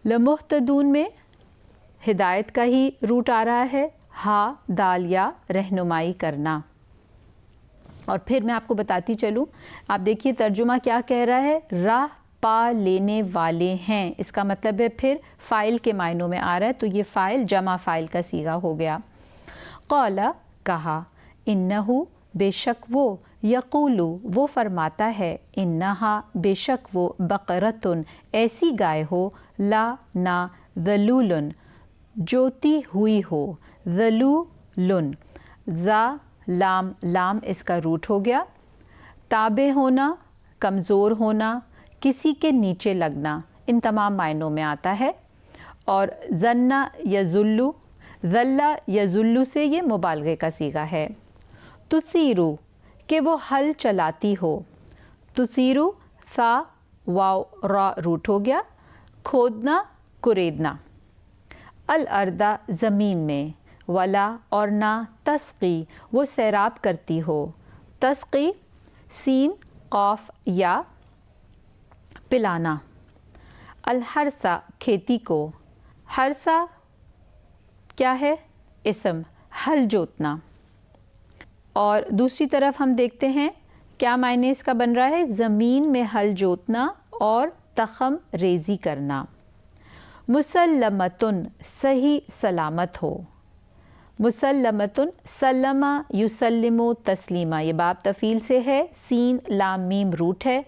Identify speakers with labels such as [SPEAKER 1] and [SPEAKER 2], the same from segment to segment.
[SPEAKER 1] لمحتدون میں ہدایت کا ہی روٹ آ رہا ہے، ہا دال یا رہنمائی کرنا. اور پھر میں آپ کو بتاتی چلوں، آپ دیکھیے ترجمہ کیا کہہ رہا ہے، راہ پا لینے والے ہیں. اس کا مطلب ہے پھر فاعل کے معنوں میں آ رہا ہے، تو یہ فاعل جمع فاعل کا صیغہ ہو گیا. قال کہا، انہو بے شک وہ، یقولو وہ فرماتا ہے، انہا بے شک وہ، بقرتن ایسی گائے ہو، لا نا ذلولن جوتی ہوئی ہو، ذلولن ذا لام لام اس کا روٹ ہو گیا. تابع ہونا، کمزور ہونا، کسی کے نیچے لگنا، ان تمام معنوں میں آتا ہے. اور ذنا یا ذلو، ذلہ یا ذلو سے یہ مبالغے کا صیغہ ہے. تثیرو کہ وہ حل چلاتی ہو، تثیرو ثا واو را روٹ ہو گیا. کھودنا، کریدنا. الارض زمین میں، ولا اور نہ، تسقی وہ سیراب کرتی ہو، تسقی سین قاف یا پلانا. الحرث کھیتی کو، حرث کیا ہے، اسم، ہل جوتنا. اور دوسری طرف ہم دیکھتے ہیں کیا معنی اس کا بن رہا ہے، زمین میں ہل جوتنا اور تخم ریزی کرنا. مسلمتن صحیح سلامت ہو، مسلمتن سلمہ یسلمو تسلیمہ، یہ باب تفعیل سے ہے، سین لام میم روٹ ہے.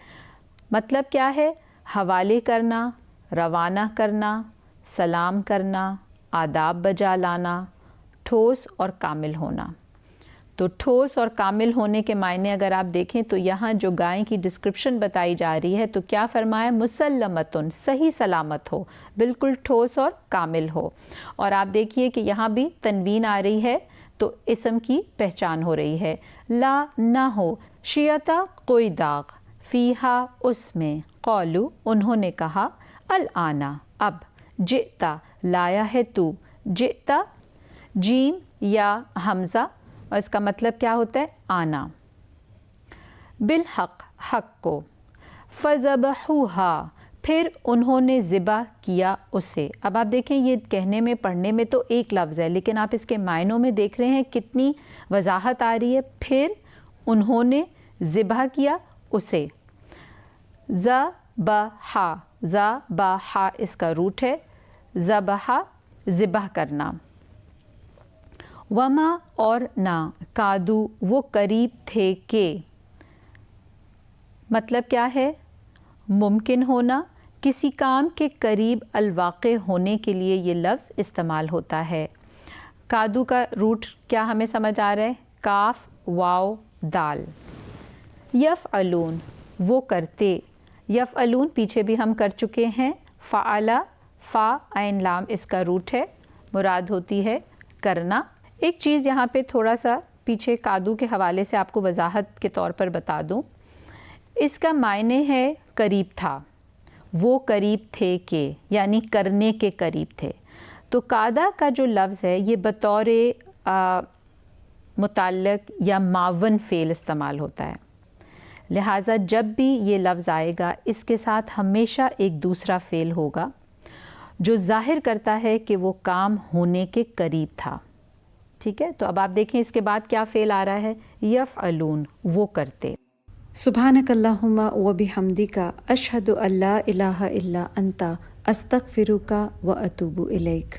[SPEAKER 1] مطلب کیا ہے، حوالے کرنا، روانہ کرنا، سلام کرنا، آداب بجا لانا، ٹھوس اور کامل ہونا. تو ٹھوس اور کامل ہونے کے معنی اگر آپ دیکھیں تو یہاں جو گائے کی ڈسکرپشن بتائی جا رہی ہے تو کیا فرمایا، مسلمتن صحیح سلامت ہو، بالکل ٹھوس اور کامل ہو. اور آپ دیکھیے کہ یہاں بھی تنوین آ رہی ہے تو اسم کی پہچان ہو رہی ہے. لا نہ ہو، شیعتا کوئی داغ، فیہا اس میں، قولو انہوں نے کہا، الانا اب، جئتا لایا ہے تو، جئتا جیم یا حمزہ اور اس کا مطلب کیا ہوتا ہے، آنا. بالحق حق کو، فذبحوہا پھر انہوں نے ذبح کیا اسے. اب آپ دیکھیں یہ کہنے میں پڑھنے میں تو ایک لفظ ہے لیکن آپ اس کے معنوں میں دیکھ رہے ہیں کتنی وضاحت آ رہی ہے. پھر انہوں نے ذبح کیا اسے. ذبحا، ذبحا اس کا روٹ ہے، ذبحا ذبح کرنا. وما اور نہ، کادو وہ قریب تھے کہ، مطلب کیا ہے، ممکن ہونا، کسی کام کے قریب الواقع ہونے کے لیے یہ لفظ استعمال ہوتا ہے. کادو کا روٹ کیا ہمیں سمجھ آ رہا ہے، کاف واو دال. یفعلون وہ کرتے، یفعلون پیچھے بھی ہم کر چکے ہیں. فعلا فا عین لام اس کا روٹ ہے، مراد ہوتی ہے کرنا. ایک چیز یہاں پہ تھوڑا سا پیچھے کادو کے حوالے سے آپ کو وضاحت کے طور پر بتا دوں، اس کا معنی ہے قریب تھا، وہ قریب تھے کہ، یعنی کرنے کے قریب تھے. تو کادا کا جو لفظ ہے یہ بطور متعلق یا معاون فعل استعمال ہوتا ہے، لہٰذا جب بھی یہ لفظ آئے گا اس کے ساتھ ہمیشہ ایک دوسرا فعل ہوگا جو ظاہر کرتا ہے کہ وہ کام ہونے کے قریب تھا. ٹھیک ہے، تو اب آپ دیکھیں اس کے بعد کیا فعل آ رہا ہے، یفعلون وہ کرتے.
[SPEAKER 2] سبحانک اللہم و بحمدک، اشہد ان لا الہ الا انت، استغفرک و اتوب الیک.